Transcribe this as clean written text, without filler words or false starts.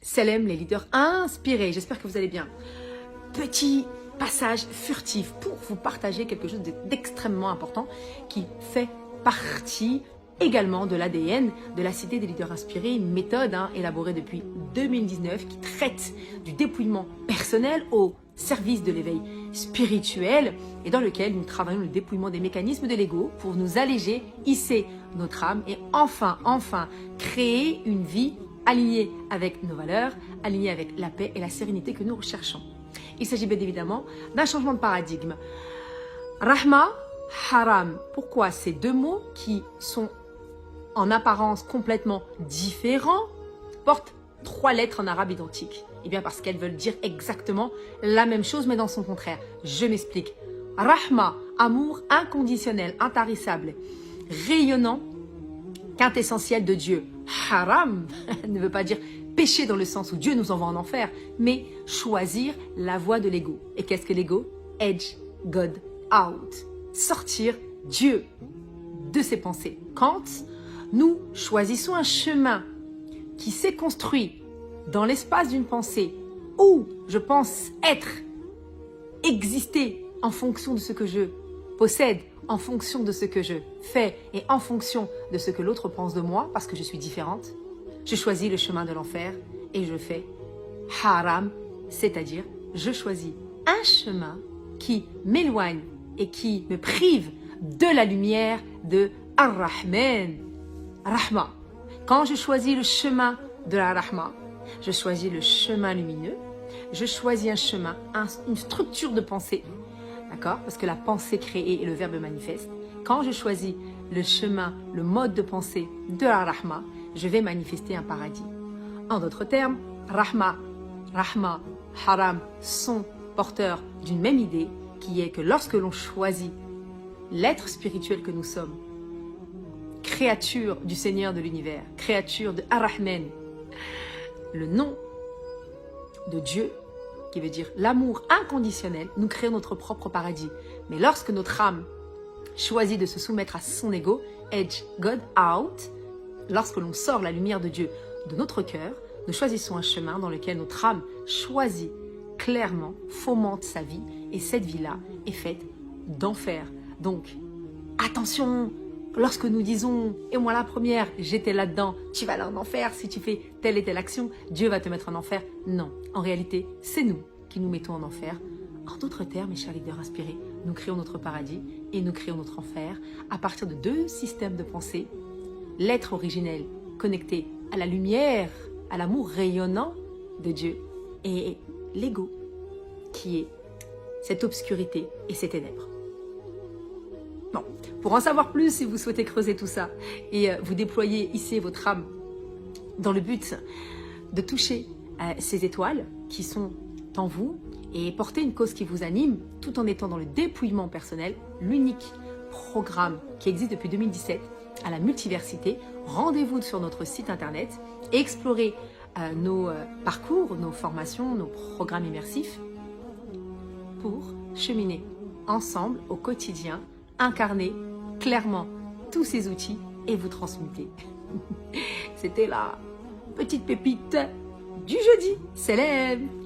Salam les leaders inspirés, j'espère que vous allez bien. Petit passage furtif pour vous partager quelque chose d'extrêmement important qui fait partie également de l'ADN de la Cité des leaders inspirés, une méthode élaborée depuis 2019 qui traite du dépouillement personnel au service de l'éveil spirituel et dans lequel nous travaillons le dépouillement des mécanismes de l'ego pour nous alléger, hisser notre âme et enfin créer une vie alignée avec nos valeurs, alignée avec la paix et la sérénité que nous recherchons. Il s'agit bien évidemment d'un changement de paradigme. Rahma, haram. Pourquoi ces deux mots qui sont en apparence complètement différents portent 3 lettres en arabe identiques? Eh bien parce qu'elles veulent dire exactement la même chose mais dans son contraire. Je m'explique. Rahma, amour inconditionnel, intarissable, rayonnant, quintessentiel de Dieu. Haram ne veut pas dire péché dans le sens où Dieu nous envoie en enfer, mais choisir la voie de l'ego. Et qu'est-ce que l'ego? Edge God out. Sortir Dieu de ses pensées. Quand nous choisissons un chemin qui s'est construit dans l'espace d'une pensée où je pense être, exister en fonction de ce que je possède, en fonction de ce que je fais et en fonction de ce que l'autre pense de moi, parce que je suis différente, je choisis le chemin de l'enfer et je fais haram, c'est-à-dire je choisis un chemin qui m'éloigne et qui me prive de la lumière de Ar-Rahman. Rahma. Quand je choisis le chemin de la Rahma, je choisis le chemin lumineux, je choisis un chemin, une structure de pensée, d'accord? Parce que la pensée créée est le verbe manifeste. Quand je choisis le chemin, le mode de pensée de la Rahma, je vais manifester un paradis. En d'autres termes, Rahma, Haram sont porteurs d'une même idée qui est que lorsque l'on choisit l'être spirituel que nous sommes, créature du Seigneur de l'univers, créature de Ar-Rahman, le nom de Dieu, qui veut dire l'amour inconditionnel, nous créons notre propre paradis. Mais lorsque notre âme choisit de se soumettre à son ego, edge God out, lorsque l'on sort la lumière de Dieu de notre cœur, nous choisissons un chemin dans lequel notre âme choisit clairement, fomente sa vie, et cette vie-là est faite d'enfer. Donc, attention, lorsque nous disons « et moi la première, j'étais là-dedans, tu vas aller en enfer si tu fais telle et telle action, Dieu va te mettre en enfer ». Non, en réalité, c'est nous qui nous mettons en enfer. En d'autres termes, mes chers leaders inspirés, nous créons notre paradis et nous créons notre enfer à partir de 2 systèmes de pensée. L'être originel connecté à la lumière, à l'amour rayonnant de Dieu, et l'ego qui est cette obscurité et ces ténèbres. Bon, pour en savoir plus, si vous souhaitez creuser tout ça et vous déployer, hisser votre âme dans le but de toucher ces étoiles qui sont en vous et porter une cause qui vous anime tout en étant dans le dépouillement personnel, l'unique programme qui existe depuis 2017 à la multiversité, rendez-vous sur notre site internet et explorez nos parcours, nos formations, nos programmes immersifs pour cheminer ensemble au quotidien, incarner clairement tous ces outils et vous transmuter. C'était la petite pépite du jeudi. Salam!